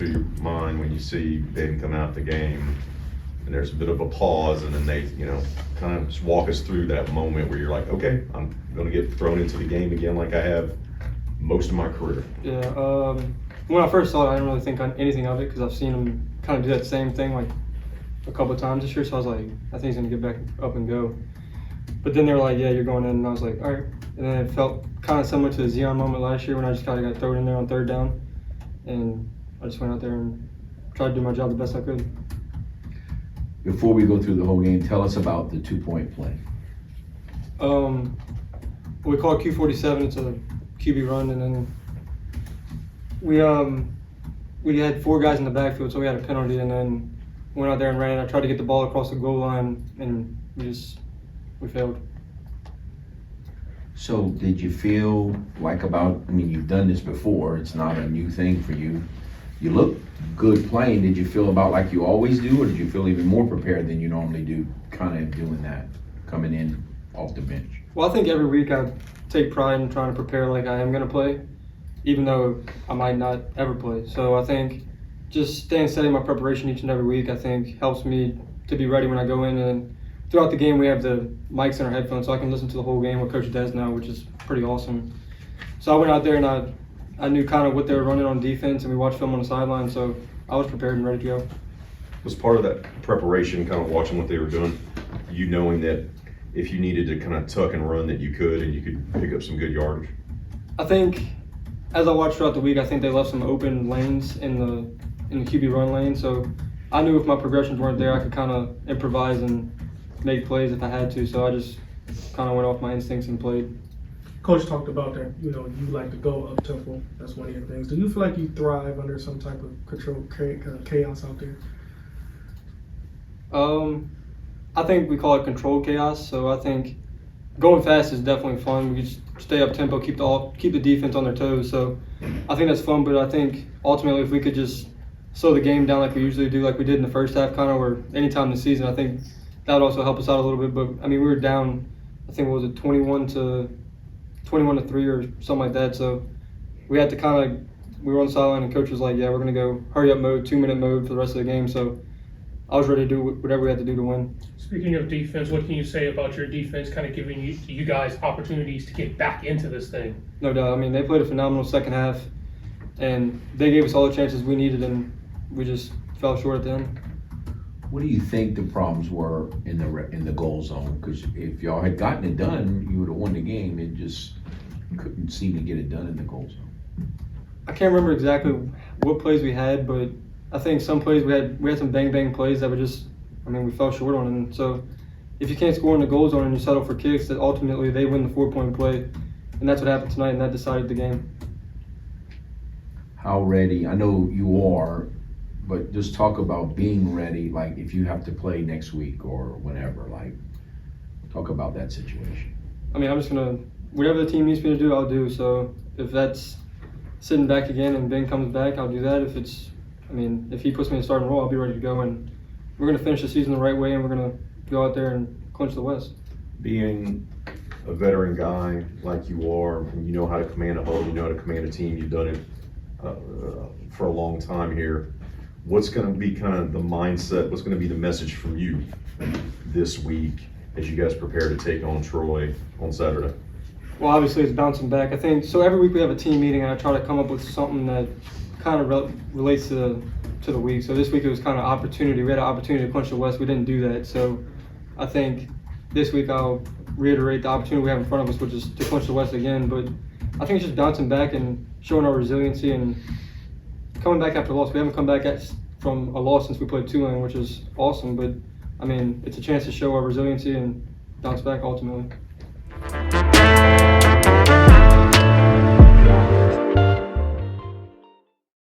through your mind when you see Ben come out the game and there's a bit of a pause and then they, kind of just walk us through that moment where you're like, okay, I'm going to get thrown into the game again like I have most of my career? Yeah, when I first saw it, I didn't really think on anything of it because I've seen him kind of do that same thing like a couple of times this year. So I was like, I think he's going to get back up and go. But then they were like, yeah, you're going in. And I was like, all right. And then it felt kind of similar to the Zion moment last year when I just kind of got thrown in there on third down. And I just went out there and tried to do my job the best I could. Before we go through the whole game, tell us about the 2-point play. We call it Q47. It's a QB run, and then we had 4 guys in the backfield, so we had a penalty, and then went out there and ran. I tried to get the ball across the goal line, and we failed. So did you feel like you've done this before, it's not a new thing for you. You look good playing. Did you feel about like you always do, or did you feel even more prepared than you normally do, kind of doing that, coming in off the bench? Well, I think every week I take pride in trying to prepare like I am going to play, even though I might not ever play. So I think just staying steady in my preparation each and every week, I think helps me to be ready when I go in. And throughout the game, we have the mics in our headphones, so I can listen to the whole game what Coach does now, which is pretty awesome. So I went out there and I knew kind of what they were running on defense, and we watched film on the sideline, so I was prepared and ready to go. Was part of that preparation kind of watching what they were doing, you knowing that if you needed to kind of tuck and run that you could and you could pick up some good yardage? I think as I watched throughout the week, I think they left some open lanes in the QB run lane, so I knew if my progressions weren't there, I could kind of improvise and make plays if I had to, so I just kind of went off my instincts and played. Coach talked about that, you like to go up tempo. That's one of your things. Do you feel like you thrive under some type of control chaos out there? I think we call it controlled chaos. So I think going fast is definitely fun. We just stay up tempo, keep the defense on their toes. So I think that's fun. But I think ultimately, if we could just slow the game down like we usually do, like we did in the first half, kind of, or any time in the season, I think that would also help us out a little bit. But I mean, we were down. I think what was it, 21 to 3 or something like that. So we had to we were on the sideline and coach was like, yeah, we're going to go hurry up mode, 2-minute mode for the rest of the game. So I was ready to do whatever we had to do to win. Speaking of defense, what can you say about your defense kind of giving you guys opportunities to get back into this thing? No doubt. I mean, they played a phenomenal second half, and they gave us all the chances we needed, and we just fell short at the end. What do you think the problems were in the goal zone? Because if y'all had gotten it done, you would have won the game. It just couldn't seem to get it done in the goal zone. I can't remember exactly what plays we had, but I think some plays we had some bang plays that were just, we fell short on. And so if you can't score in the goal zone and you settle for kicks, that ultimately they win the 4-point play, and that's what happened tonight, and that decided the game. How ready? I know you are. But just talk about being ready, like if you have to play next week or whenever, like talk about that situation. I'm just gonna, whatever the team needs me to do, I'll do. So if that's sitting back again and Ben comes back, I'll do that. If it's, if he puts me in the starting role, I'll be ready to go. And we're gonna finish the season the right way, and we're gonna go out there and clinch the West. Being a veteran guy like you are, and you know how to command a huddle, you know how to command a team, you've done it for a long time here. What's going to be kind of the mindset, what's going to be the message from you this week as you guys prepare to take on Troy on Saturday? Well, obviously it's bouncing back. I think, so every week we have a team meeting and I try to come up with something that kind of relates to the week. So this week it was kind of opportunity. We had an opportunity to clinch the West. We didn't do that. So I think this week I'll reiterate the opportunity we have in front of us, which is to clinch the West again. But I think it's just bouncing back and showing our resiliency and coming back after a loss. We haven't come back from a loss since we played Tulane, which is awesome. But it's a chance to show our resiliency and bounce back ultimately.